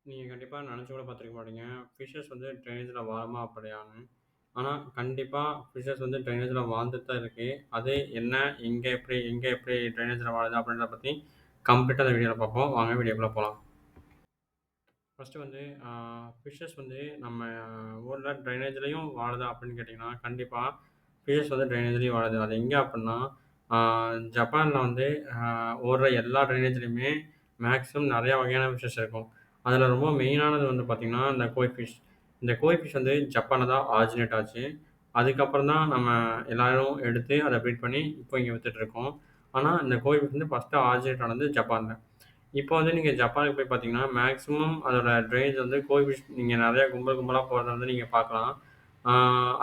நீங்க கண்டிப்பா நெனச்சு கூட பார்த்துருக்க மாட்டீங்க. ஃபிஷஸ் வந்து ட்ரைனேஜ்ல வாழுமா அப்படியான்னு. ஆனா, கண்டிப்பா ஃபிஷஸ் வந்து ட்ரைனேஜ்ல வாழ்ந்துட்டு தான் இருக்கு. அது என்ன, எங்க எப்படி ட்ரைனேஜ்ல வாழுது அப்படின்றத பத்தி கம்ப்ளீட்டா இந்த வீடியோல பார்ப்போம். வாங்க வீடியோக்குள்ள போலாம். ஃபர்ஸ்ட்டு வந்து ஃபிஷஸ் வந்து நம்ம ஊர்ல ட்ரைனேஜ்லயும் வாழுதா அப்படின்னு கேட்டிங்கன்னா, கண்டிப்பா ஃபிஷஸ் வந்து ட்ரைனேஜ்லயும் வாழுது. அது எங்க அப்புட்ன்னா, ஆ ஜப்பான்ல வந்து ஓடுற எல்லா ட்ரைனேஜ்லயுமே மேக்ஸிமம் நெறைய வகையான ஃபிஷஸ் இருக்கும். அதில ரொம்ப மெயினானது வந்து பார்த்தீங்கன்னா, இந்த கோய் ஃபிஷ். இந்த கோய் ஃபிஷ் வந்து ஜப்பான்ல தான் ஆரிஜினேட் ஆச்சு. அதுக்கப்புறம் தான் நம்ம எல்லாரும் எடுத்து அத ப்ரீட் பண்ணி இப்போ இங்க வித்துட்டுருக்கோம். ஆனா, இந்த கோய் ஃபிஷ் வந்து ஃபர்ஸ்ட்டு ஆரிஜினேட் ஆனது ஜப்பான்ல. இப்போ வந்து நீங்க ஜப்பானுக்கு போய் பார்த்தீங்கன்னா, மேக்ஸிமம் அதோட ட்ரெயின்ஸ் வந்து கோஎஃபிஷ் நீங்க நெறைய கும்பல் கும்பலா போறத வந்து நீங்க பார்க்கலாம். ஆ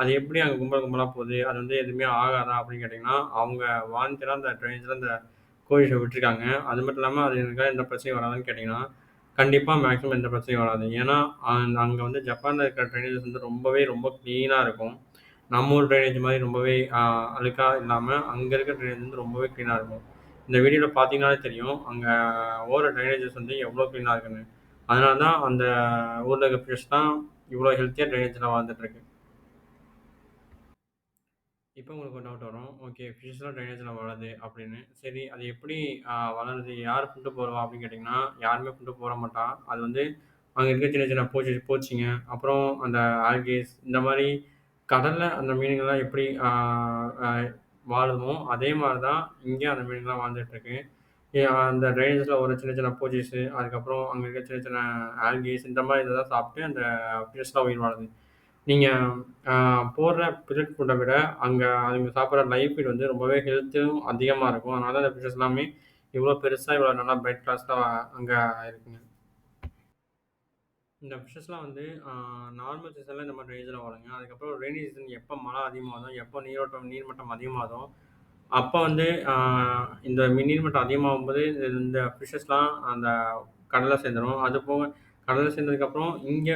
அது எப்படி அங்க கும்பல் கும்பலா போது? அது வந்து எதுவுமே ஆகாதா? அப்படின்னு கேட்டீங்கன்னா, அவங்க வாலண்டியரா அந்த ட்ரெயின்ஸ்ல அந்த கோஎஃபிஷியன்ட் விட்டுருக்காங்க. அது மட்டும் இல்லாம அது எனக்கா எந்த பிரச்சனையும் வராதான்னு கேட்டீங்கன்னா, கண்டிப்பா மேக்ஸிமம் எந்த பிரச்சனையும் வராது. ஏன்னா, அங்க வந்து ஜப்பான்ல இருக்கிற ட்ரெயினேஜஸ் வந்து ரொம்ப கிளீனா இருக்கும். நம்ம ஊர் ட்ரைனேஜ் மாரி ரொம்பவே அழுக்கா இல்லாம, அங்க இருக்க ட்ரைனேஜ் வந்து ரொம்பவே கிளீனா இருக்கும். இந்த வீடியோல பார்த்தீங்கனாலே தெரியும். அங்க ஓடுற ட்ரைனேஜஸ் வந்து எவ்வளோ கிளீனா இருக்குன்னு. அதனால தான் அந்த ஊர்ல இருக்க ஃபிஷ் தான் இவ்வளோ ஹெல்த்தியா ட்ரைனேஜ்ல வாழ்ந்துட்டு இருக்கு. இப்போ உங்களுக்கு ஒரு டவுட் வரும். ஓகே, ஃபிஷ்லாம் ட்ரைனேஜ்ல வளருது அப்படின்னு. சரி, அது எப்படி வளருது? யார் ஃபுட்டு போடுவா? அப்படின்னு கேட்டிங்கன்னா, யாருமே ஃபுட்டு போட மாட்டா. அது வந்து அங்க இருக்க சின்ன சின்ன பூச்சிங்க, அப்புறம் அந்த ஆல்கேஸ் இந்த மாரி கடல்ல அந்த மீனுங்கள்லாம் எப்படி அ வாழுமோ, அதே மாரி தான் இங்கேயும் அந்த மீனுங்கள்லாம் வாழ்ந்துட்டு இருக்கு. அந்த ட்ரைனேஜ்ல ஒரு சின்ன சின்ன பூச்சிஸு, அதுக்கப்புறம் அங்க இருக்க சின்ன சின்ன ஆல்கேஸ் இந்த மாரி இதெல்லாம் சாப்பிட்டு அந்த ஃபிஷ்லாம் உயிர் வாழுது. நீங்க அ போடுற பெல்லட் ஃபுட்ட விட, அங்க அதுங்க சாப்பிடுற லைவ் ஃபீட் வந்து ரொம்பவே ஹெல்த்தும் அதிகமா இருக்கும். அதனால தான் அந்த ஃபிஷஸ் எல்லாமே இவ்ளோ பெருசா, இவ்ளோ நல்லா பிரைட் கிளாஸ்ல அங்க இருக்குங்க. இந்த ஃபிஷஸ்லாம் வந்து நார்மல் சீசன்ல இந்த மாரி ரேஞ்சில வளருங்க. அதுக்கப்புறம் ரெய்னி சீசன் எப்ப மழை அதிகமாகுதோ, எப்போ நீர்மட்டம் அதிகமாகுதோ, அப்ப வந்து இந்த நீர்மட்டம் அதிகமாகும்போது இந்த ஃபிஷஸ்லாம் அந்த கடல்ல சேர்ந்துரும். அதுபோக கடல்ல சேர்ந்ததுக்கப்புறம் இங்க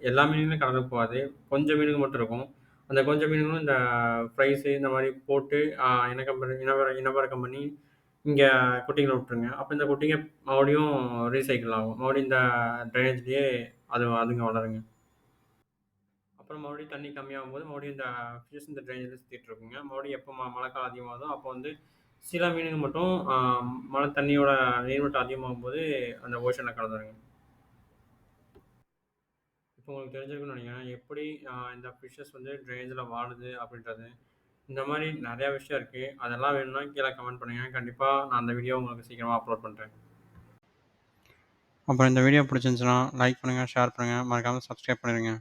எல்லா மீனுமே கடலுக்கு போகாது. கொஞ்சம் மீனுங்க மட்டும் இருக்கும். அந்த கொஞ்சம் மீனுங்களும் இந்த ஃப்ரைஸு இந்த மாரி போட்டு இனப்பெருக்கம் பண்ணி இங்க குட்டிங்கள விட்டுருங்க. அப்ப இந்த குட்டிங்க மறுபடியும் ரீசைக்கிள் ஆகும். மறுபடியும் இந்த ட்ரைனேஜ்லயே அதுங்க வளருங்க. அப்புறம் மறுபடியும் தண்ணி கம்மியாகும்போது, மறுபடியும் இந்த ஃபிஷஸ் இந்த ட்ரைனேஜ்ல சுத்திட்டு இருக்குங்க. மறுபடியும் எப்போ மழைக்காலம் அதிகமாகுதோ, அப்போ வந்து சில மீனுங்க மட்டும் மழை தண்ணியோட நீர்மட்டம் அதிகமாகும்போது அந்த ஓஷன்ல கலந்துருங்க. இப்போ உங்களுக்கு தெரிஞ்சிருக்கும்னு நெனைக்கிறேன். எப்படி இந்த ஃபிஷஸ் வந்து ட்ரைனேஜ்ல வாழுது அப்படின்றது. இந்த மாரி நெறைய விஷயம் இருக்கு. அதெல்லாம் வேணும்னா கீழ கமெண்ட் பண்ணுங்க. கண்டிப்பா நான் அந்த வீடியோ உங்களுக்கு சீக்கிரமா அப்லோட் பண்றேன். அப்புறம் இந்த வீடியோ பிடிச்சிருந்துச்சுன்னா, லைக் பண்ணுங்க, ஷேர் பண்ணுங்க. மறக்காம சப்ஸ்கிரைப் பண்ணிடுங்க.